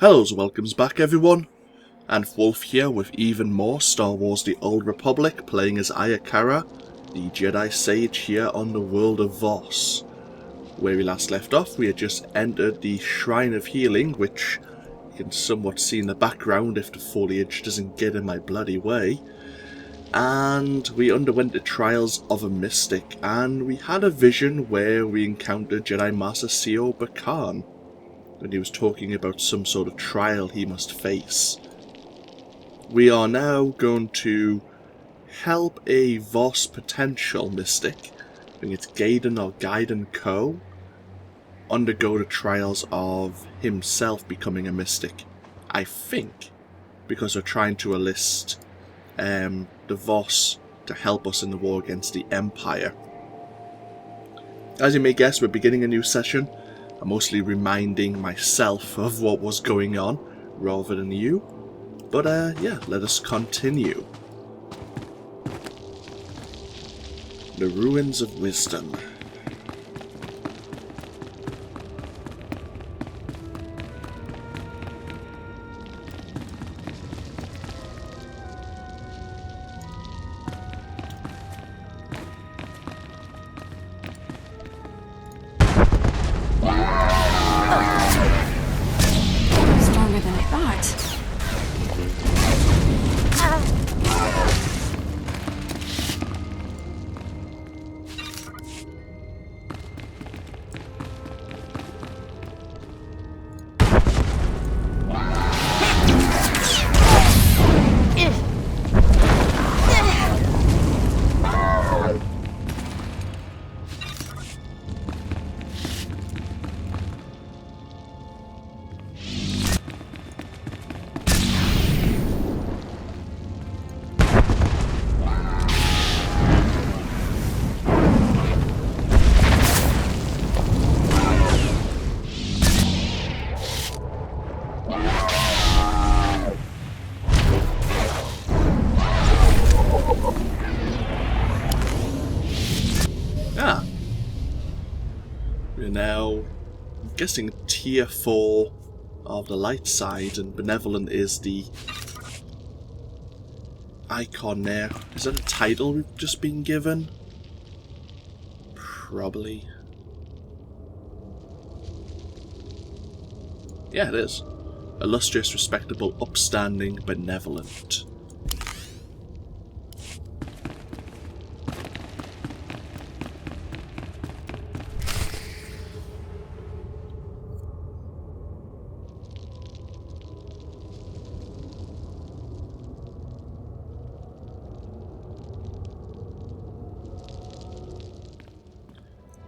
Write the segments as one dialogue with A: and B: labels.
A: Hello's welcomes back everyone, AnthWolf here with even more Star Wars The Old Republic, playing as Ayakara, the Jedi Sage here on the world of Voss. Where we last left off, we had just entered the Shrine of Healing, which you can somewhat see in the background if the foliage doesn't get in my bloody way. And we underwent the trials of a mystic, and we had a vision where we encountered Jedi Master Sio Bakan, when he was talking about some sort of trial he must face. We are now going to help a Voss potential mystic, I think it's Gaden Co, undergo the trials of himself becoming a mystic. I think, because we're trying to enlist the Voss to help us in the war against the Empire. As you may guess, we're beginning a new session. I'm mostly reminding myself of what was going on, rather than you. But yeah, let us continue. The Ruins of Wisdom. Now, I'm guessing tier 4 of the light side, and benevolent is the icon there. Is that a title we've just been given? Probably. Yeah, it is. Illustrious, respectable, upstanding, benevolent.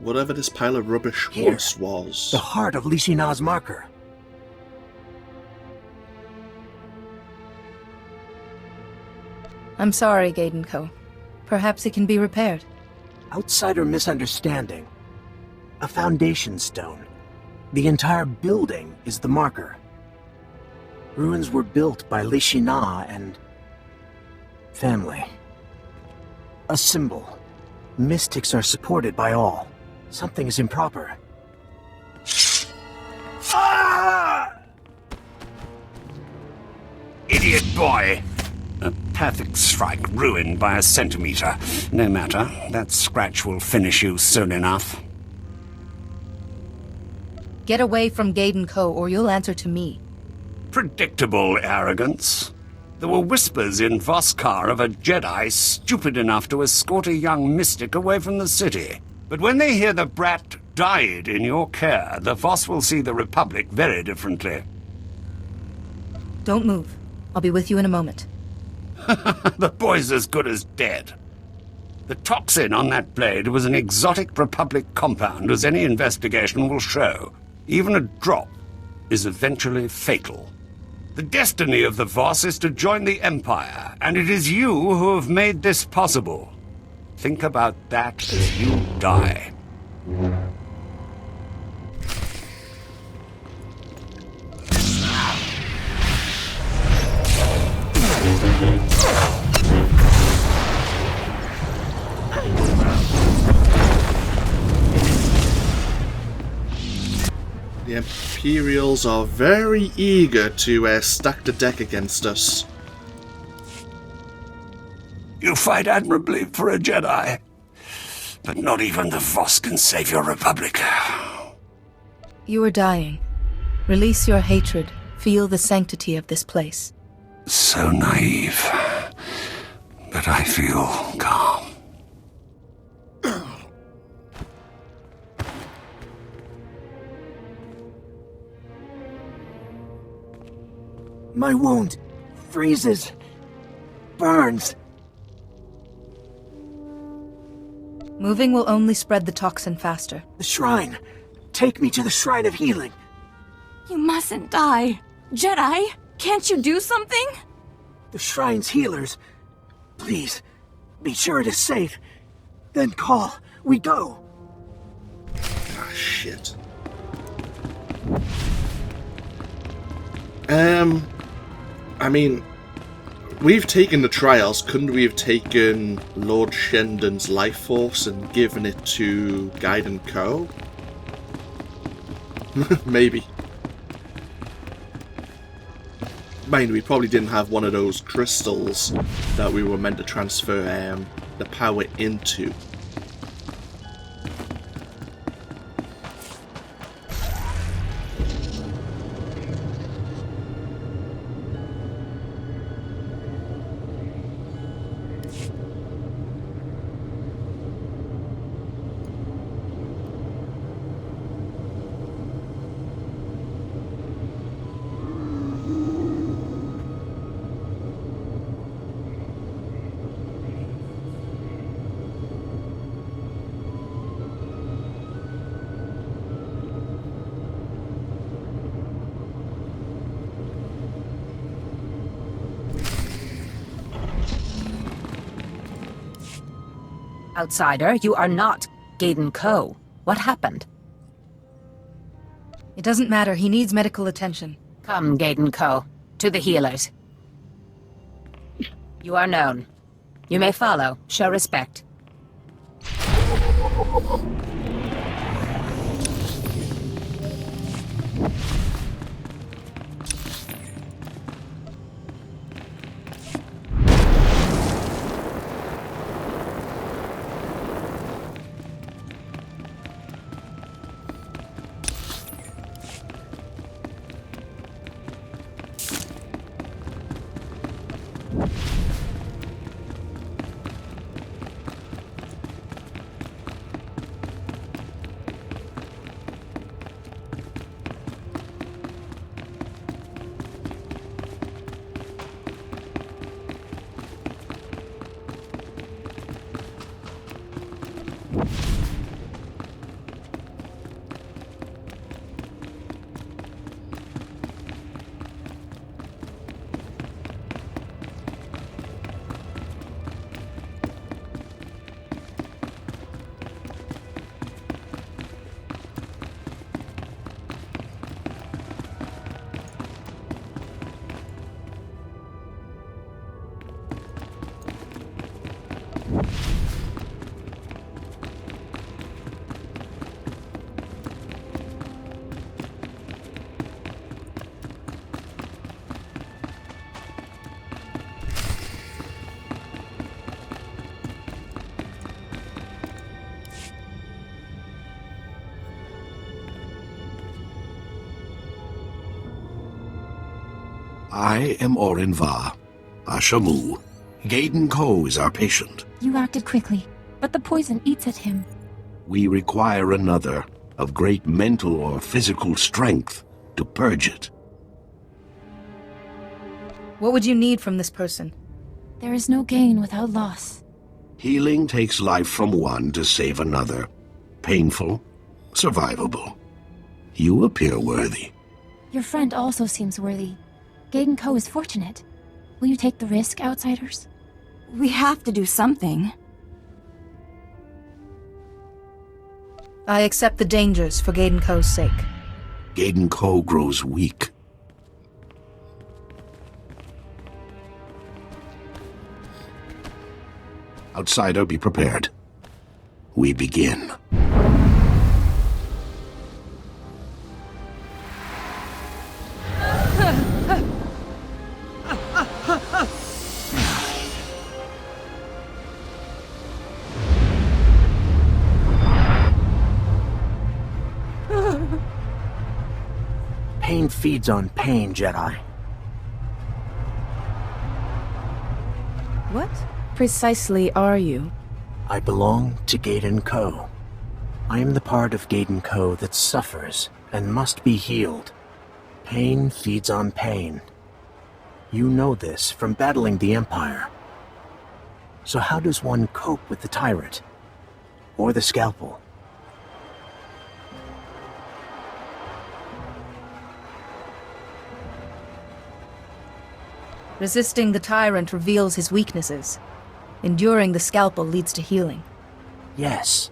A: Whatever this pile of rubbish once was.
B: The heart of Lishina's marker.
C: I'm sorry, Gaden Co. Perhaps it can be repaired.
B: Outsider misunderstanding. A foundation stone. The entire building is the marker. Ruins were built by Lishina and family. A symbol. Mystics are supported by all. Something is improper.
D: Ah! Idiot boy! A perfect strike ruined by a centimeter. No matter, that scratch will finish you soon enough.
C: Get away from Gaden Co, or you'll answer to me.
D: Predictable arrogance. There were whispers in Voskar of a Jedi stupid enough to escort a young mystic away from the city. But when they hear the brat died in your care, the Voss will see the Republic very differently.
C: Don't move. I'll be with you in a moment.
D: The boy's as good as dead. The toxin on that blade was an exotic Republic compound, as any investigation will show. Even a drop is eventually fatal. The destiny of the Voss is to join the Empire, and it is you who have made this possible. Think about that as you die.
A: The Imperials are very eager to stack the deck against us.
D: You fight admirably for a Jedi, but not even the Voss can save your Republic.
C: You are dying. Release your hatred. Feel the sanctity of this place.
D: So naive, but I feel calm.
B: My wound freezes, burns.
C: Moving will only spread the toxin faster.
B: The shrine. Take me to the shrine of healing.
E: You mustn't die. Jedi, can't you do something?
B: The shrine's healers. Please, be sure it is safe. Then call. We go.
A: Ah, shit. I mean, we've taken the trials. Couldn't we have taken Lord Shendon's life force and given it to Gaden Co? Maybe. Mind, we probably didn't have one of those crystals that we were meant to transfer the power into.
F: Outsider, you are not Gaden Co. What happened?
C: It doesn't matter. He needs medical attention.
F: Come, Gaden Co. To the healers. You are known. You may follow. Show respect.
G: I am Orin Va, Ashamu. Gaden Co is our patient.
E: You acted quickly, but the poison eats at him.
G: We require another, of great mental or physical strength, to purge it.
C: What would you need from this person?
E: There is no gain without loss.
G: Healing takes life from one to save another. Painful, survivable. You appear worthy.
E: Your friend also seems worthy. Gaden Co is fortunate. Will you take the risk, outsiders? We have to do something.
C: I accept the dangers for Gaden Co's sake.
G: Gaden Co grows weak. Outsider, be prepared. We begin.
B: Pain feeds on pain, Jedi.
C: What precisely are you?
B: I belong to Gaden Co. I am the part of Gaden Co that suffers and must be healed. Pain feeds on pain. You know this from battling the Empire. So how does one cope with the tyrant? Or the scalpel?
C: Resisting the tyrant reveals his weaknesses. Enduring the scalpel leads to healing.
B: Yes.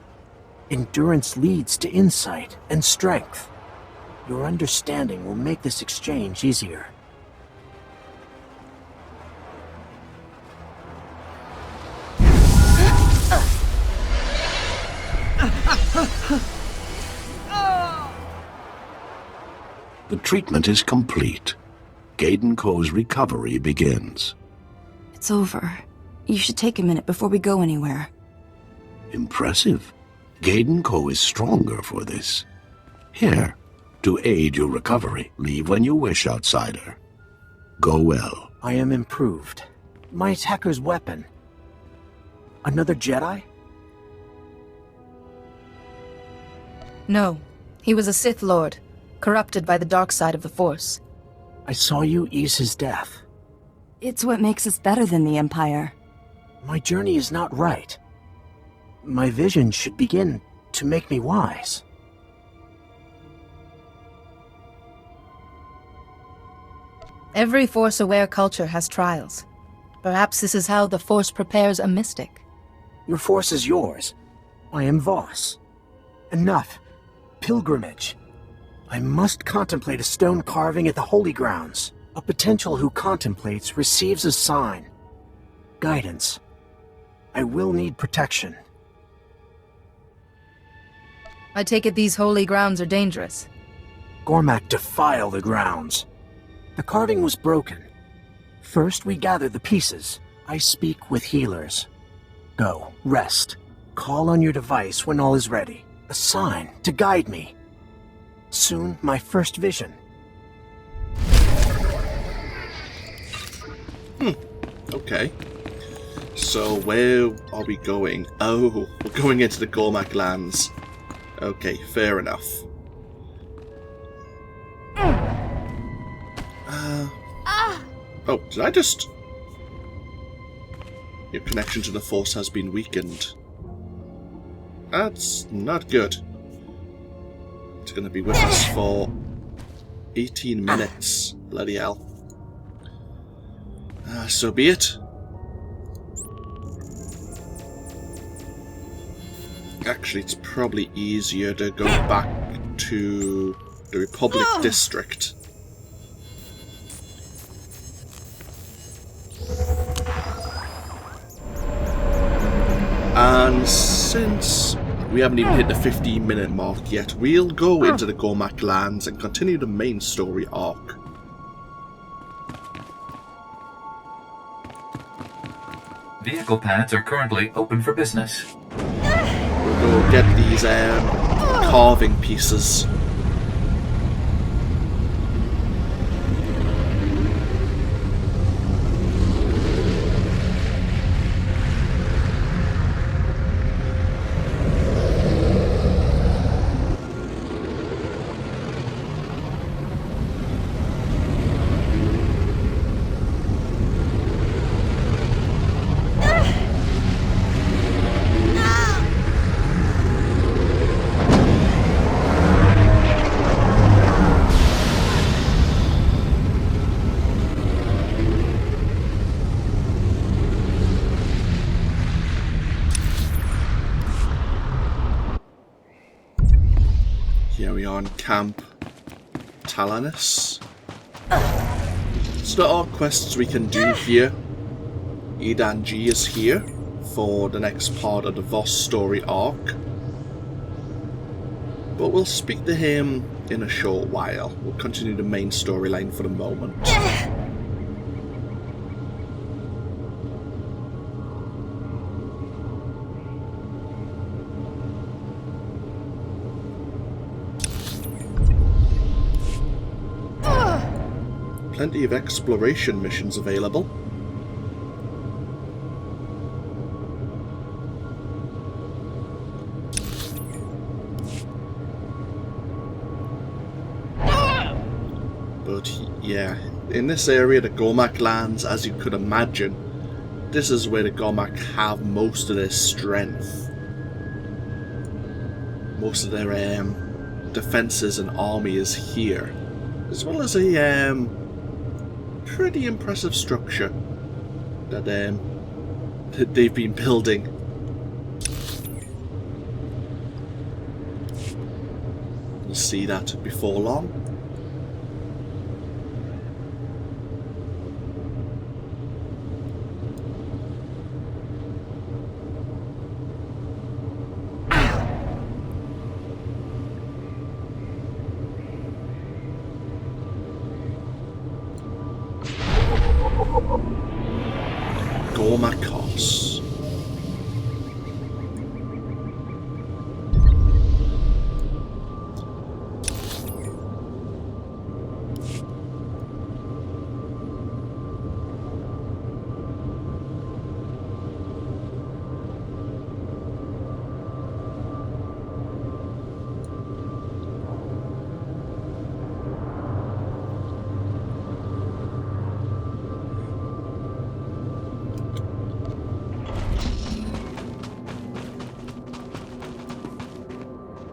B: Endurance leads to insight and strength. Your understanding will make this exchange easier.
G: The treatment is complete. Gaden Co's recovery begins.
H: It's over. You should take a minute before we go anywhere.
G: Impressive. Gaden Co is stronger for this. Here, to aid your recovery, leave when you wish, outsider. Go well.
B: I am improved. My attacker's weapon. Another Jedi?
C: No, he was a Sith Lord, corrupted by the dark side of the Force.
B: I saw you ease his death.
H: It's what makes us better than the Empire.
B: My journey is not right. My vision should begin to make me wise.
C: Every Force-aware culture has trials. Perhaps this is how the Force prepares a mystic.
B: Your force is yours. I am Voss. Enough. Pilgrimage. I must contemplate a stone carving at the Holy Grounds. A potential who contemplates receives a sign. Guidance. I will need protection.
C: I take it these holy grounds are dangerous.
B: Gormak defile the grounds. The carving was broken. First we gather the pieces. I speak with healers. Go, rest. Call on your device when all is ready. A sign to guide me. Soon, my first vision.
A: Okay. So where are we going? Oh, we're going into the Gormak lands. Okay, fair enough. Oh, did I just... Your connection to the Force has been weakened. That's not good. It's going to be with us for 18 minutes. Bloody hell. So be it. Actually, it's probably easier to go back to the Republic District. And since we haven't even hit the 15-minute mark yet, we'll go into the Gormak lands and continue the main story arc.
I: Vehicle pads are currently open for business.
A: We'll go get these carving pieces. Here we are in Camp Talanis. So there are quests we can do here. Edan G is here for the next part of the Voss story arc. But we'll speak to him in a short while. We'll continue the main storyline for the moment. plenty of exploration missions available. But yeah, in this area, the Gormak lands, as you could imagine, this is where the Gormak have most of their strength. Most of their defenses and army is here, as well as a pretty impressive structure that they've been building. You'll see that before long. Gormak.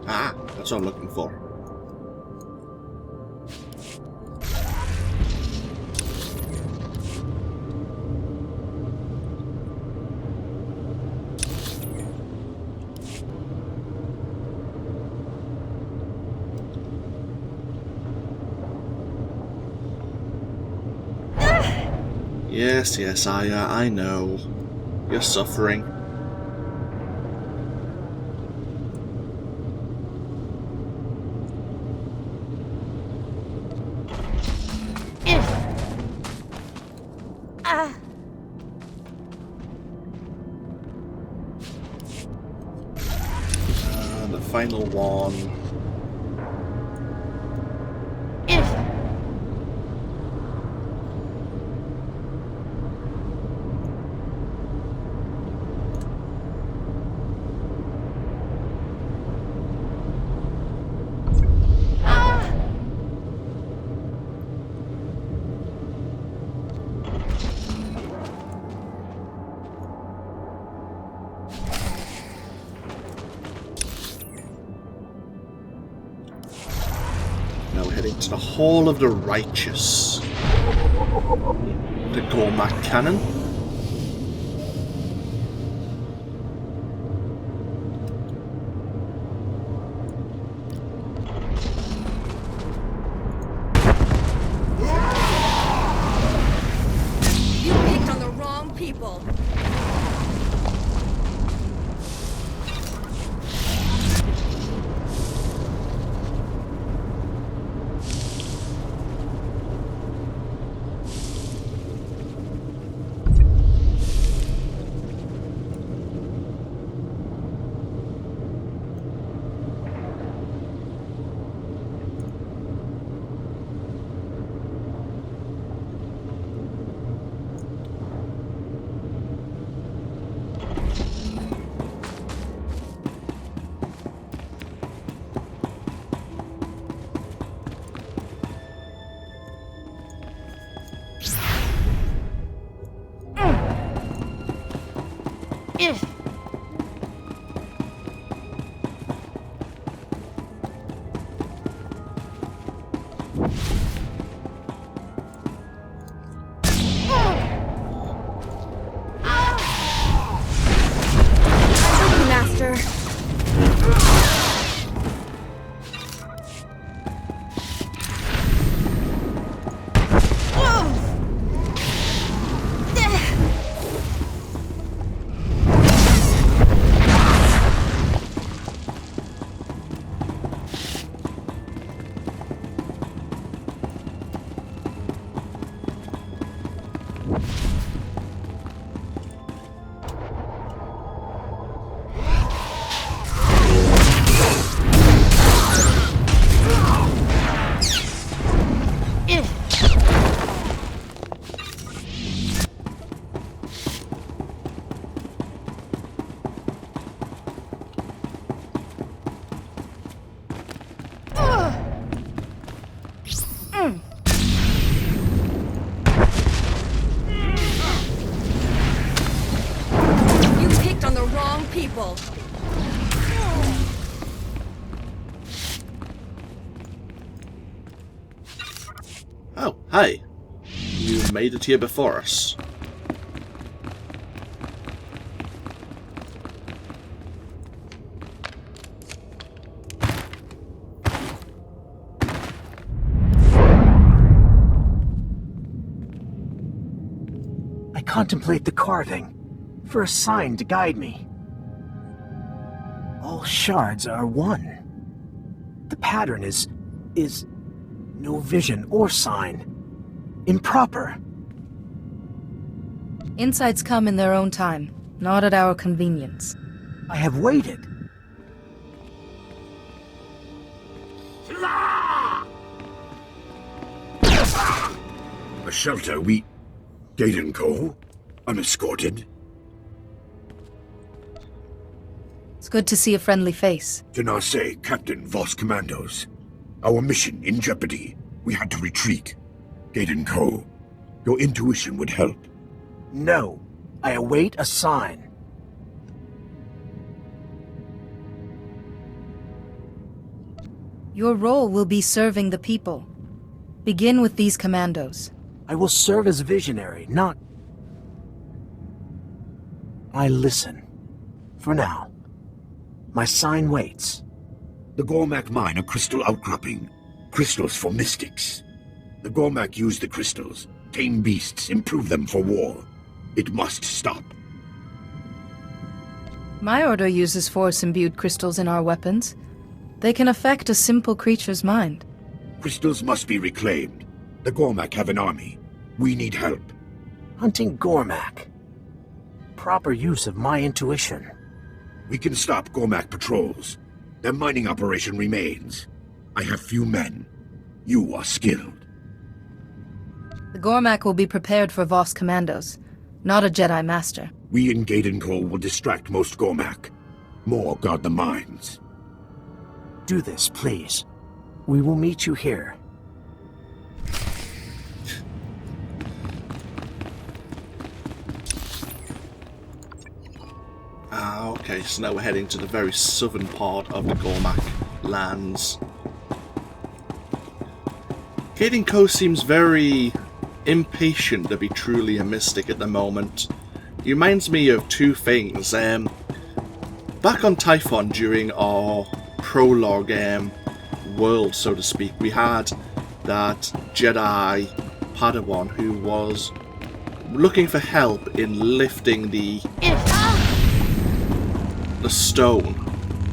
A: Ah, that's what I'm looking for. Yes, Aya, I know. You're suffering. The final one. Now we're heading to the Hall of the Righteous. The Gormak Cannon.
J: You picked on the wrong people. You picked on the wrong people.
A: Oh, hi. You made it here before us.
B: I contemplate the carving, for a sign to guide me. All shards are one. The pattern is no vision or sign. Improper.
C: Insights come in their own time, not at our convenience.
B: I have waited.
G: A shelter, we... Gaden Co? Unescorted?
C: It's good to see a friendly face.
G: Janase, Captain Voss Commandos. Our mission in jeopardy. We had to retreat. Gaden Co, your intuition would help.
B: No. I await a sign.
C: Your role will be serving the people. Begin with these commandos.
B: I will serve as visionary, not... I listen. For now. My sign waits.
G: The Gormak mine a crystal outcropping. Crystals for mystics. The Gormak use the crystals, tame beasts, improve them for war. It must stop.
C: My order uses force-imbued crystals in our weapons. They can affect a simple creature's mind.
G: Crystals must be reclaimed. The Gormak have an army. We need help.
B: Hunting Gormak. Proper use of my intuition.
G: We can stop Gormak patrols. Their mining operation remains. I have few men. You are skilled.
C: The Gormak will be prepared for Voss commandos, not a Jedi Master.
G: We in Gaden Co will distract most Gormak. More guard the mines.
B: Do this, please. We will meet you here.
A: Okay, so now we're heading to the very southern part of the Gormak lands. Gaden Co seems very impatient to be truly a mystic at the moment. He reminds me of two things. Back on Typhon during our prologue world, so to speak, we had that Jedi Padawan who was looking for help in lifting the stone,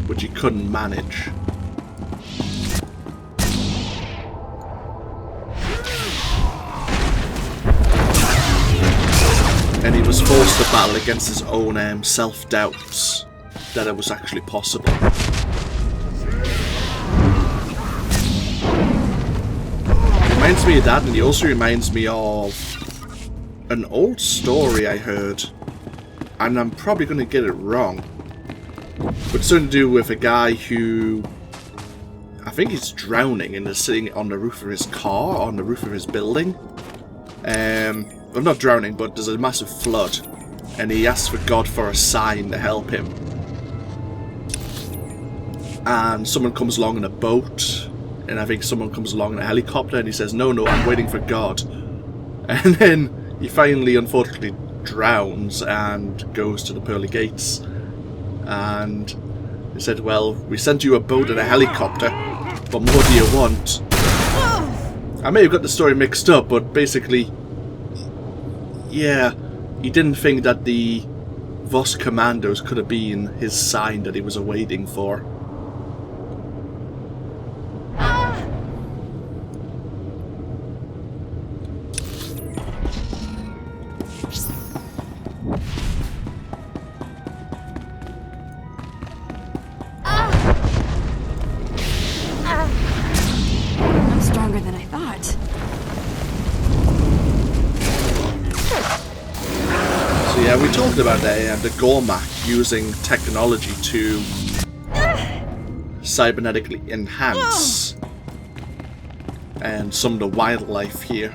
A: which he couldn't manage. And he was forced to battle against his own self-doubts that it was actually possible. Reminds me of that, and he also reminds me of an old story I heard, and I'm probably going to get it wrong, but it's something to do with a guy who, I think he's drowning and is sitting on the roof of his car, on the roof of his building. Well, not drowning, but there's a massive flood, and he asks for God for a sign to help him. And someone comes along in a boat, and I think someone comes along in a helicopter, and he says, no, I'm waiting for God. And then he finally, unfortunately, drowns and goes to the pearly gates. And he said, well, we sent you a boat and a helicopter, what more do you want? I may have got the story mixed up, but basically, yeah, he didn't think that the Voss Commandos could have been his sign that he was awaiting for.
H: I'm stronger than I thought.
A: So yeah, we talked about the Gormak using technology to cybernetically enhance and some of the wildlife here.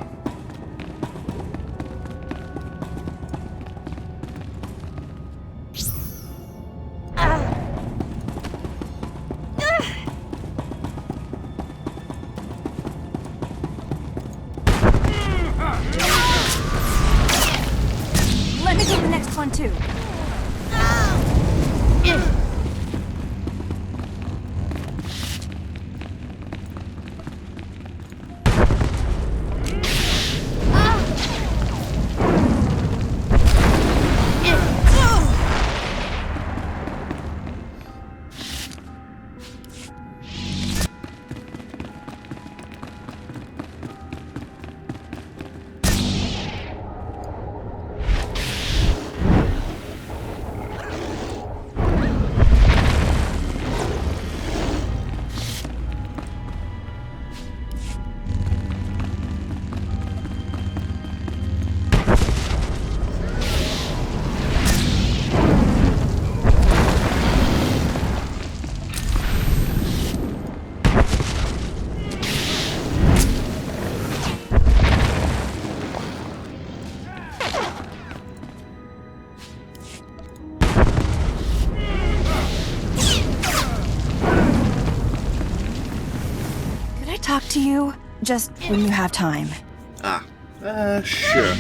J: Let me take the next one too. Talk to you just when you have time.
A: Sure.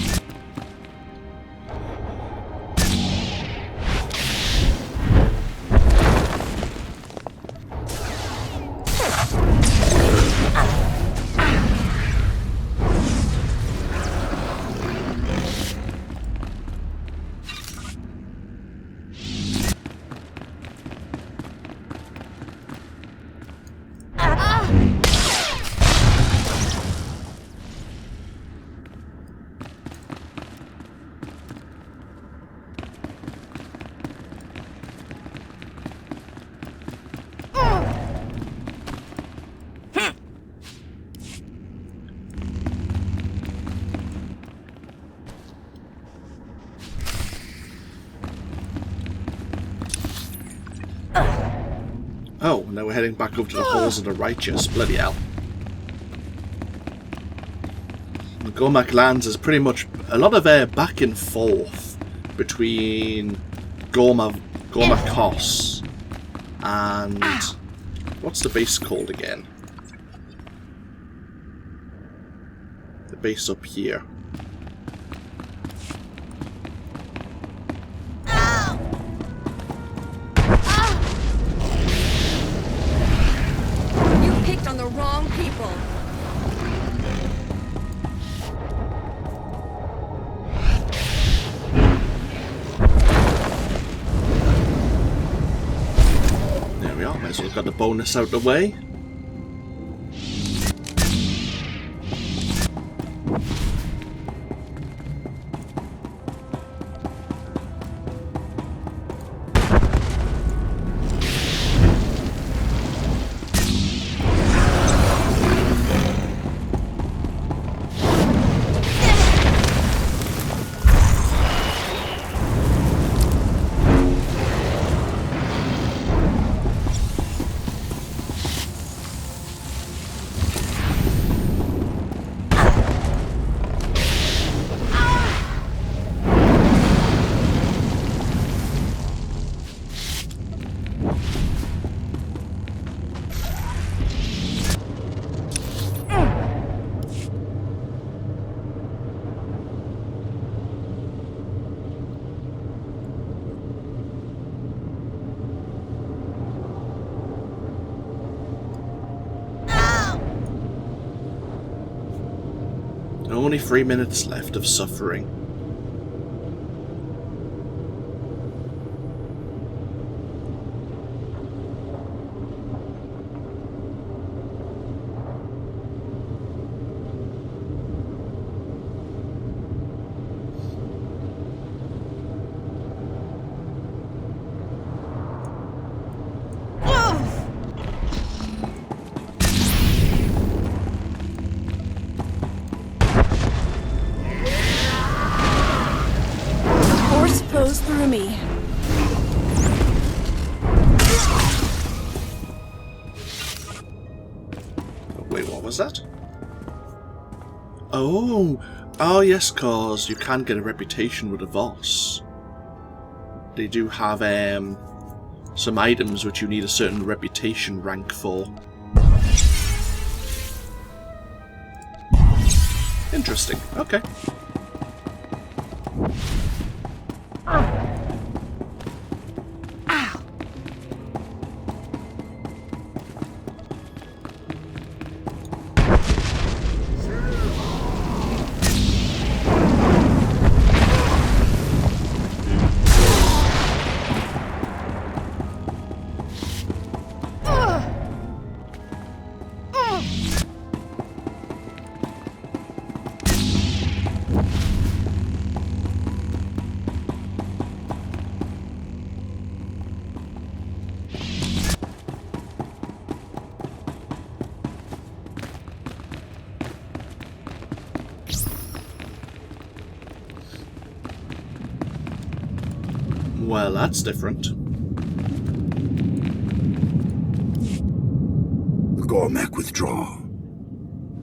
A: Oh, now we're heading back over to the Halls of the Righteous. Bloody hell. The Gormak lands is pretty much a lot of back and forth between Gormak Kos and... what's the base called again? The base up here.
J: On the wrong people.
A: There we are, might as well got the bonus out the way. Only 3 minutes left of suffering.
J: Flows through me.
A: Wait, what was that? Oh yes, cause you can get a reputation with a Voss. They do have some items which you need a certain reputation rank for. Interesting. Okay. Well, that's different.
G: The Gormak withdraw.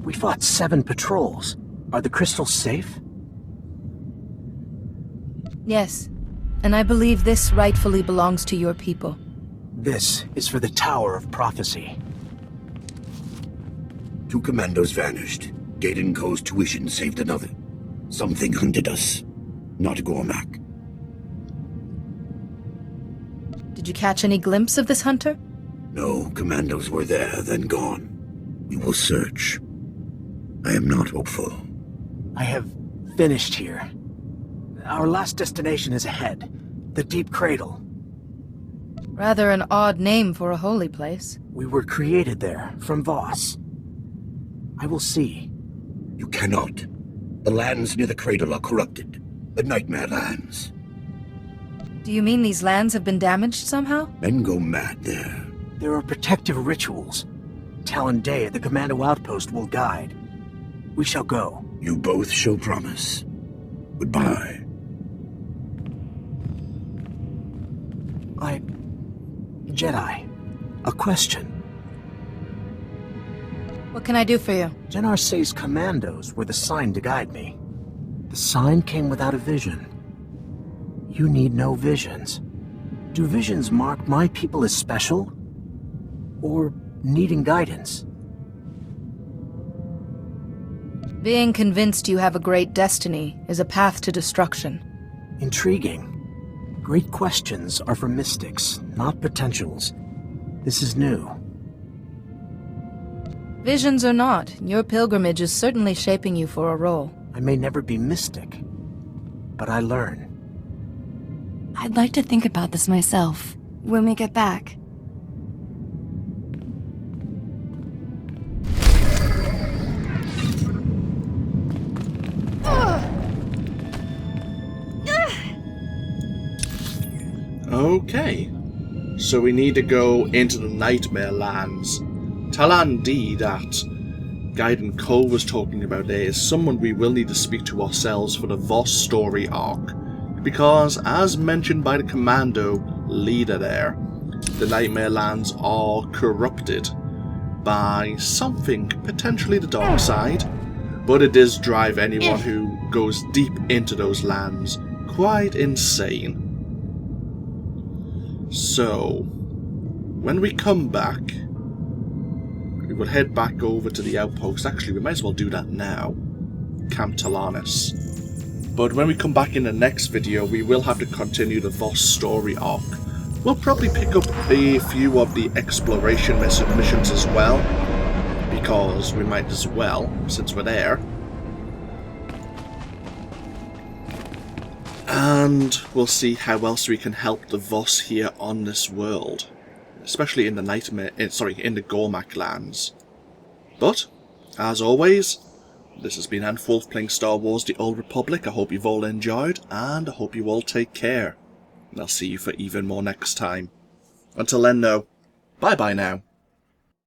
B: We fought 7 patrols. Are the crystals safe?
C: Yes, and I believe this rightfully belongs to your people.
B: This is for the Tower of Prophecy.
G: 2 commandos vanished. Gaden Co's tuition saved another. Something hunted us. Not Gormak.
C: Did you catch any glimpse of this hunter?
G: No, commandos were there, then gone. We will search. I am not hopeful.
B: I have finished here. Our last destination is ahead. The Deep Cradle.
C: Rather an odd name for a holy place.
B: We were created there, from Voss. I will see.
G: You cannot. The lands near the cradle are corrupted. The Nightmare lands.
C: Do you mean these lands have been damaged somehow?
G: Men go mad there.
B: There are protective rituals. Talon Day at the Commando Outpost will guide. We shall go.
G: You both show promise. Goodbye.
B: Jedi. A question.
C: What can I do for you?
B: Jenar Say's commandos were the sign to guide me. The sign came without a vision. You need no visions. Do visions mark my people as special? Or needing guidance?
C: Being convinced you have a great destiny is a path to destruction.
B: Intriguing. Great questions are for mystics, not potentials. This is new.
C: Visions or not, your pilgrimage is certainly shaping you for a role.
B: I may never be mystic, but I learn.
H: I'd like to think about this myself when we get back.
A: Okay, so we need to go into the Nightmare lands. Talon D that Gaden Co was talking about there is someone we will need to speak to ourselves for the Voss story arc. Because, as mentioned by the commando leader there, the Nightmare lands are corrupted by something, potentially the dark side, but it does drive anyone who goes deep into those lands quite insane. So, when we come back, we will head back over to the outpost. Actually, we might as well do that now. Camp Talanis. But when we come back in the next video, we will have to continue the Voss story arc. We'll probably pick up a few of the exploration missions as well, because we might as well, since we're there. And we'll see how else we can help the Voss here on this world, especially in the in the Gormak lands. But, as always, this has been AnthWolf playing Star Wars The Old Republic. I hope you've all enjoyed, and I hope you all take care. And I'll see you for even more next time. Until then, though, bye-bye now.